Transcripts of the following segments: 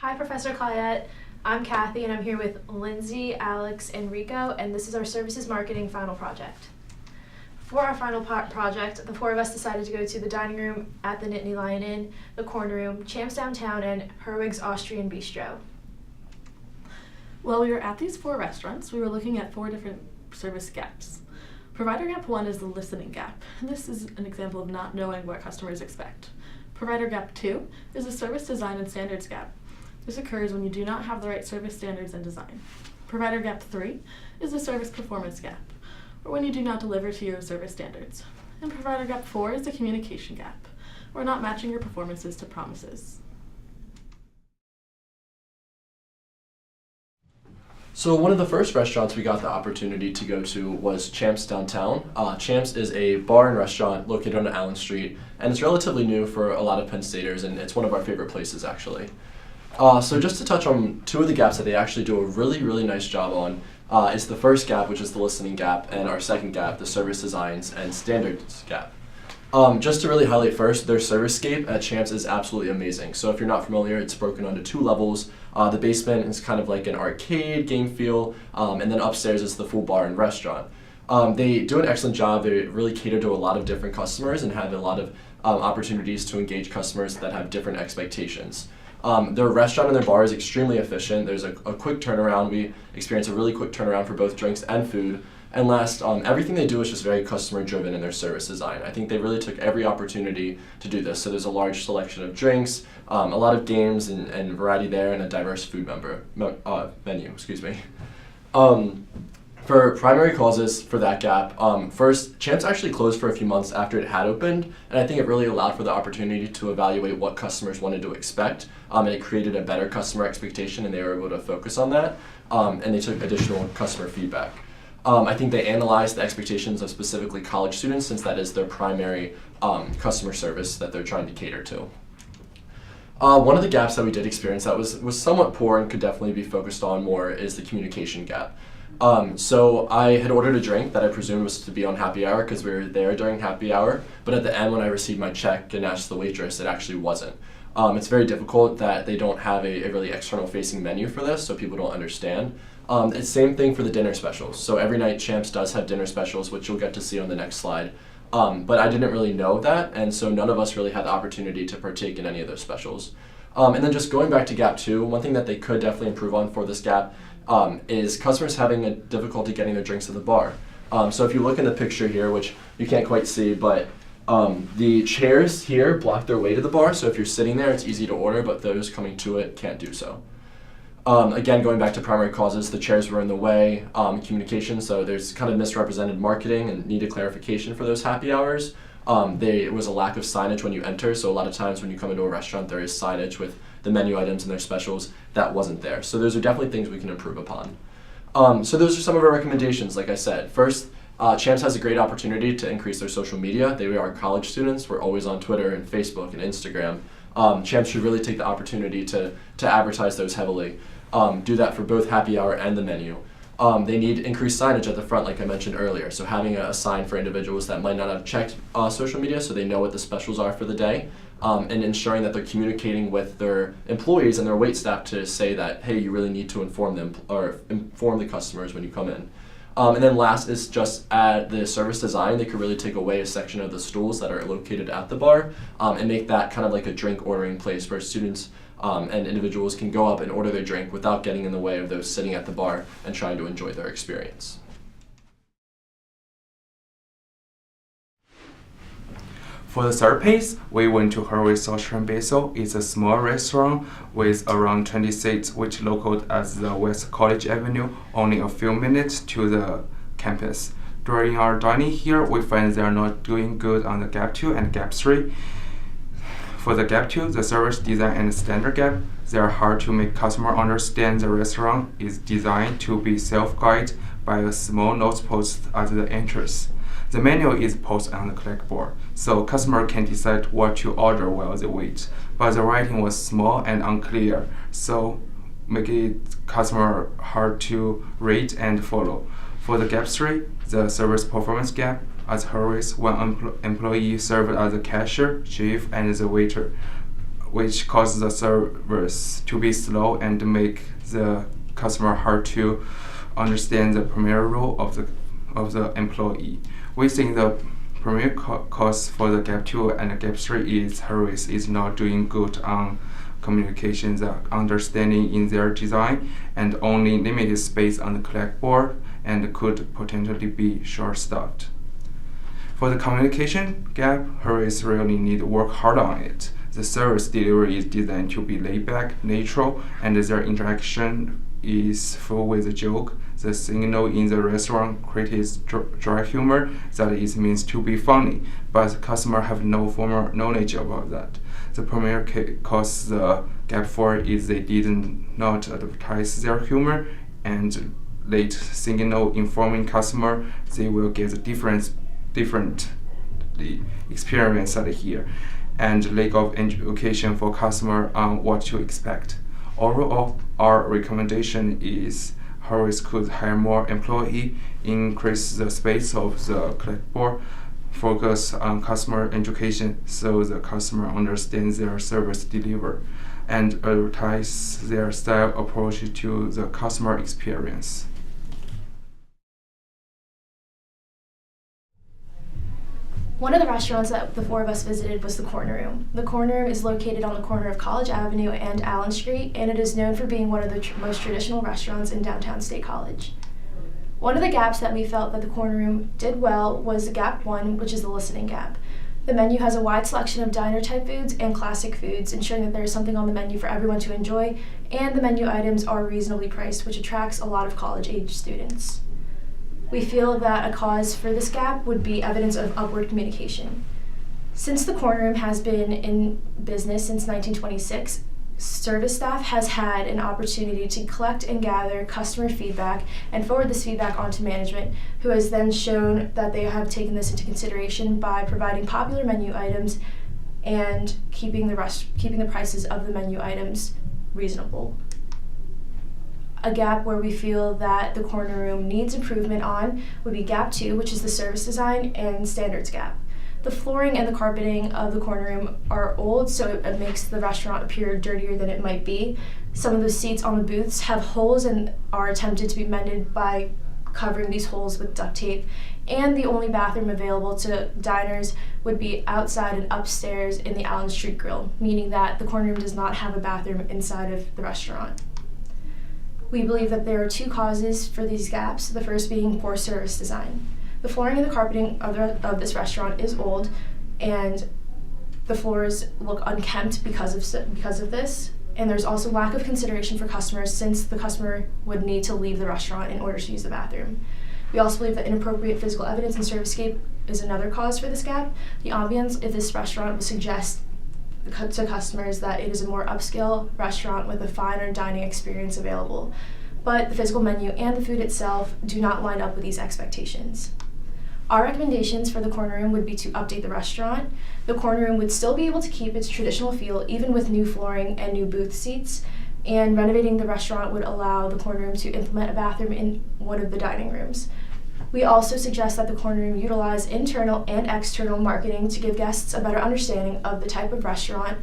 Hi, Professor Clayette. I'm Kathy, and I'm here with Lindsay, Alex, and Rico, and this is our Services Marketing final project. For our final project, the four of us decided to go to the dining room at the Nittany Lion Inn, the Corn Room, Champs Downtown, and Herwig's Austrian Bistro. While we were at these four restaurants, we were looking at four different service gaps. Provider gap 1 is the listening gap, and this is an example of not knowing what customers expect. Provider gap 2 is the service design and standards gap. This occurs when you do not have the right service standards and design. Provider gap 3 is the service performance gap, or when you do not deliver to your service standards. And provider gap 4 is the communication gap, or not matching your performances to promises. So one of the first restaurants we got the opportunity to go to was Champs Downtown. Champs is a bar and restaurant located on Allen Street, and it's relatively new for a lot of Penn Staters, and it's one of our favorite places actually. So just to touch on two of the gaps that they actually do a really nice job on is the first gap, which is the listening gap, and our second gap, the service designs and standards gap. Just to really highlight first, their service-scape at Champs is absolutely amazing. So if you're not familiar, it's broken onto two levels. The basement is kind of like an arcade game feel, and then upstairs is the full bar and restaurant. They do an excellent job. They really cater to a lot of different customers and have a lot of opportunities to engage customers that have different expectations. Their restaurant and their bar is extremely efficient. There's a quick turnaround. We experience a really quick turnaround for both drinks and food. And last, everything they do is just very customer driven in their service design. I think they really took every opportunity to do this. So there's a large selection of drinks, a lot of games and variety there, and a diverse food menu. For primary causes for that gap, first, Champs actually closed for a few months after it had opened, and I think it really allowed for the opportunity to evaluate what customers wanted to expect, and it created a better customer expectation, and they were able to focus on that, and they took additional customer feedback. I think they analyzed the expectations of specifically college students, since that is their primary customer service that they're trying to cater to. One of the gaps that we did experience that was somewhat poor and could definitely be focused on more is the communication gap. So I had ordered a drink that I presumed was to be on happy hour because we were there during happy hour, but at the end when I received my check and asked the waitress, it actually wasn't. It's very difficult that they don't have a really external facing menu for this, so people don't understand. It's the same thing for the dinner specials. So every night Champs does have dinner specials, which you'll get to see on the next slide. But I didn't really know that, and so none of us really had the opportunity to partake in any of those specials. And then just going back to gap 2, one thing that they could definitely improve on for this gap is customers having a difficulty getting their drinks at the bar. So if you look in the picture here, which you can't quite see, but the chairs here block their way to the bar, so if you're sitting there, it's easy to order, but those coming to it can't do so. Again, going back to primary causes, the chairs were in the way, communication, so there's kind of misrepresented marketing and needed clarification for those happy hours. There was a lack of signage when you enter, so a lot of times when you come into a restaurant, there is signage with the menu items and their specials. That wasn't there. So those are definitely things we can improve upon. So those are some of our recommendations, like I said. First, Champs has a great opportunity to increase their social media. They are college students. We're always on Twitter and Facebook and Instagram. Champs should really take the opportunity to advertise those heavily. Do that for both happy hour and the menu. They need increased signage at the front, like I mentioned earlier. So having a sign for individuals that might not have checked social media so they know what the specials are for the day, and ensuring that they're communicating with their employees and their wait staff to say that, hey, you really need to inform them or inform the customers when you come in. And then last is just at the service design, they could really take away a section of the stools that are located at the bar and make that kind of like a drink ordering place where students and individuals can go up and order their drink without getting in the way of those sitting at the bar and trying to enjoy their experience. For the third place, we went to Herwig's Austrian Bistro. It's a small restaurant with around 20 seats, which located at the West College Avenue, only a few minutes to the campus. During our dining here, we find they are not doing good on the gap 2 and gap 3. For the gap 2, the service design and standard gap, they are hard to make customer understand. The restaurant is designed to be self-guided by a small note post at the entrance. The menu is posted on the clipboard, so customer can decide what to order while they wait. But the writing was small and unclear, so make it customer hard to read and follow. For the gap 3, the service performance gap, at Herwig's, one employee served as the cashier, chef, and the waiter. which causes the service to be slow and make the customer hard to understand the primary role of the employee. We think the primary cause for the Gap 2 and Gap 3 is Harris is not doing good on communication, the understanding in their design, and only limited space on the clipboard and could potentially be short-staffed. For the communication gap, Harris really need to work hard on it. The service delivery is designed to be laid back, natural, and their interaction is full with a joke. The signal in the restaurant creates dry humor that it means to be funny, but the customer have no formal knowledge about that. The primary cause the Gap 4 is they did not advertise their humor, and late signal informing customer they will get different experience out here, and lack of education for customer on what to expect. Overall, our recommendation is Harris could hire more employee, increase the space of the clipboard, focus on customer education so the customer understands their service delivery, and advertise their style approach to the customer experience. One of the restaurants that the four of us visited was the Corner Room. The Corner Room is located on the corner of College Avenue and Allen Street, and it is known for being one of the most traditional restaurants in downtown State College. One of the gaps that we felt that the Corner Room did well was Gap 1, which is the listening gap. The menu has a wide selection of diner-type foods and classic foods, ensuring that there is something on the menu for everyone to enjoy, and the menu items are reasonably priced, which attracts a lot of college-age students. We feel that a cause for this gap would be evidence of upward communication. Since the Corner Room has been in business since 1926, service staff has had an opportunity to collect and gather customer feedback and forward this feedback onto management, who has then shown that they have taken this into consideration by providing popular menu items and keeping the prices of the menu items reasonable. A gap where we feel that the Corner Room needs improvement on would be Gap 2, which is the service design and standards gap. The flooring and the carpeting of the Corner Room are old, so it makes the restaurant appear dirtier than it might be. Some of the seats on the booths have holes and are attempted to be mended by covering these holes with duct tape. And the only bathroom available to diners would be outside and upstairs in the Allen Street Grill, meaning that the Corner Room does not have a bathroom inside of the restaurant. We believe that there are two causes for these gaps, the first being poor service design. The flooring and the carpeting of this restaurant is old, and the floors look unkempt because of this, and there's also lack of consideration for customers, since the customer would need to leave the restaurant in order to use the bathroom. We also believe that inappropriate physical evidence and servicescape is another cause for this gap. The ambience of this restaurant would suggest to customers that it is a more upscale restaurant with a finer dining experience available, but the physical menu and the food itself do not line up with these expectations. Our recommendations for the Corner Room would be to update the restaurant. The Corner Room would still be able to keep its traditional feel even with new flooring and new booth seats, and renovating the restaurant would allow the Corner Room to implement a bathroom in one of the dining rooms. We also suggest that the Corner Room utilize internal and external marketing to give guests a better understanding of the type of restaurant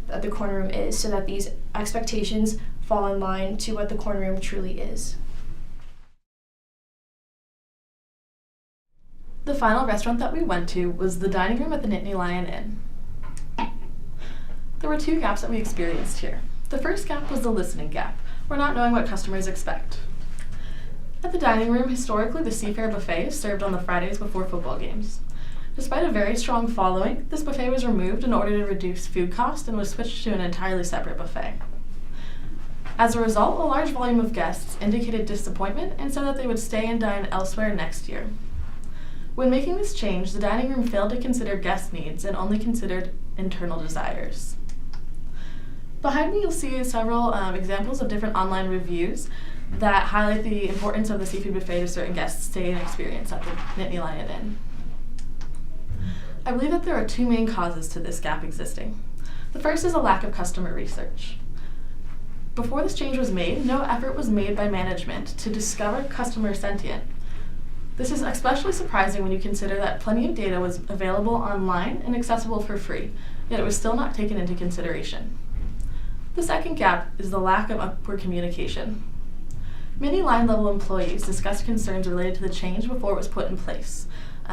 that the Corner Room is, so that these expectations fall in line to what the Corner Room truly is. The final restaurant that we went to was the dining room at the Nittany Lion Inn. There were two gaps that we experienced here. The first gap was the listening gap, or not knowing what customers expect. At the dining room, historically, the Seafair buffet is served on the Fridays before football games. Despite a very strong following, this buffet was removed in order to reduce food cost and was switched to an entirely separate buffet. As a result, a large volume of guests indicated disappointment and said that they would stay and dine elsewhere next year. When making this change, the dining room failed to consider guest needs and only considered internal desires. Behind me, you'll see several examples of different online reviews that highlight the importance of the seafood buffet to certain guests' stay and experience at the Nittany Lion Inn. I believe that there are two main causes to this gap existing. The first is a lack of customer research. Before this change was made, no effort was made by management to discover customer sentiment. This is especially surprising when you consider that plenty of data was available online and accessible for free, yet it was still not taken into consideration. The second gap is the lack of upward communication. Many line-level employees discussed concerns related to the change before it was put in place,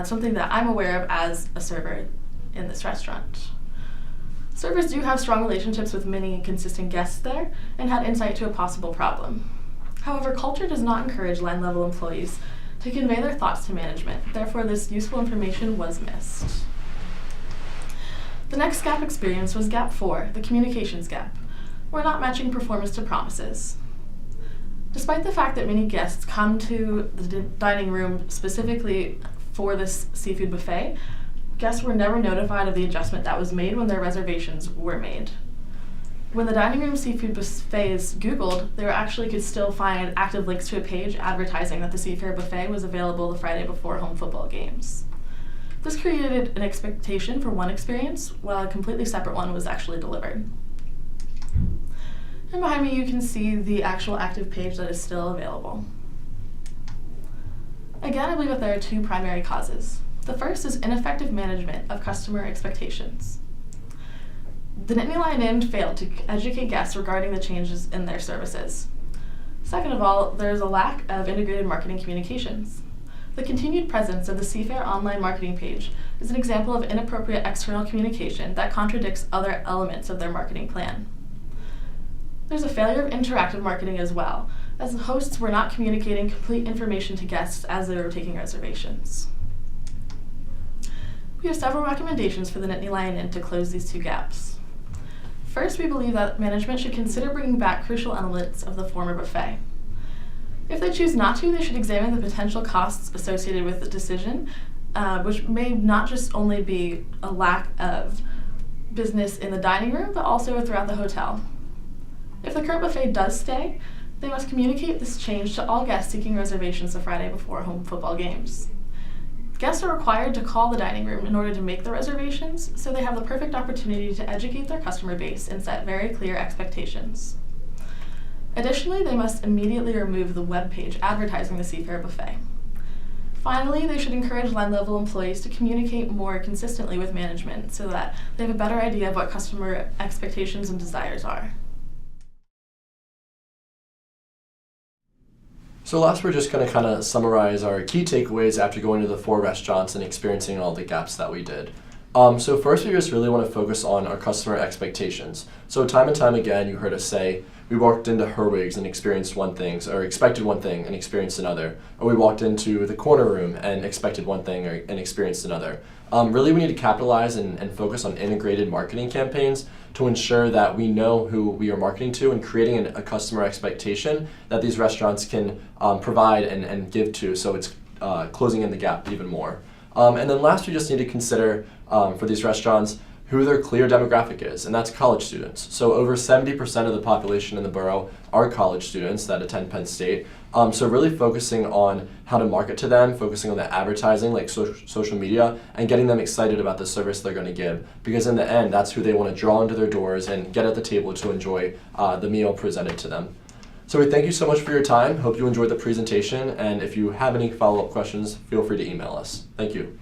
something that I'm aware of as a server in this restaurant. Servers do have strong relationships with many consistent guests there and had insight to a possible problem. However, culture does not encourage line-level employees to convey their thoughts to management. Therefore, this useful information was missed. The next gap experienced was Gap 4, the communications gap. We're not matching performance to promises. Despite the fact that many guests come to the dining room specifically for this seafood buffet, guests were never notified of the adjustment that was made when their reservations were made. When the dining room seafood buffet is Googled, they actually could still find active links to a page advertising that the Seafair buffet was available the Friday before home football games. This created an expectation for one experience, while a completely separate one was actually delivered. And behind me you can see the actual active page that is still available. Again, I believe that there are two primary causes. The first is ineffective management of customer expectations. The Nittany Lion Inn failed to educate guests regarding the changes in their services. Second of all, there is a lack of integrated marketing communications. The continued presence of the Seafair online marketing page is an example of inappropriate external communication that contradicts other elements of their marketing plan. There's a failure of interactive marketing as well, as the hosts were not communicating complete information to guests as they were taking reservations. We have several recommendations for the Nittany Lion Inn to close these two gaps. First, we believe that management should consider bringing back crucial elements of the former buffet. If they choose not to, they should examine the potential costs associated with the decision, which may not just only be a lack of business in the dining room, but also throughout the hotel. If the current buffet does stay, they must communicate this change to all guests seeking reservations the Friday before home football games. Guests are required to call the dining room in order to make the reservations, so they have the perfect opportunity to educate their customer base and set very clear expectations. Additionally, they must immediately remove the web page advertising the Seafair buffet. Finally, they should encourage line-level employees to communicate more consistently with management so that they have a better idea of what customer expectations and desires are. So last, we're just going to kind of summarize our key takeaways after going to the 4 restaurants and experiencing all the gaps that we did. So first, we just really want to focus on our customer expectations. So time and time again, you heard us say, we walked into Herwig's and experienced one thing, or expected one thing and experienced another. Or we walked into the corner room and expected one thing and experienced another. Really, we need to capitalize and focus on integrated marketing campaigns to ensure that we know who we are marketing to and creating a customer expectation that these restaurants can provide and give to, so it's closing in the gap even more. And then last, we just need to consider for these restaurants who their clear demographic is, and that's college students. So over 70% of the population in the borough are college students that attend Penn State. So really focusing on how to market to them, focusing on the advertising like social media, and getting them excited about the service they're going to give. Because in the end, that's who they want to draw into their doors and get at the table to enjoy the meal presented to them. So we thank you so much for your time. Hope you enjoyed the presentation, and if you have any follow-up questions, feel free to email us. Thank you.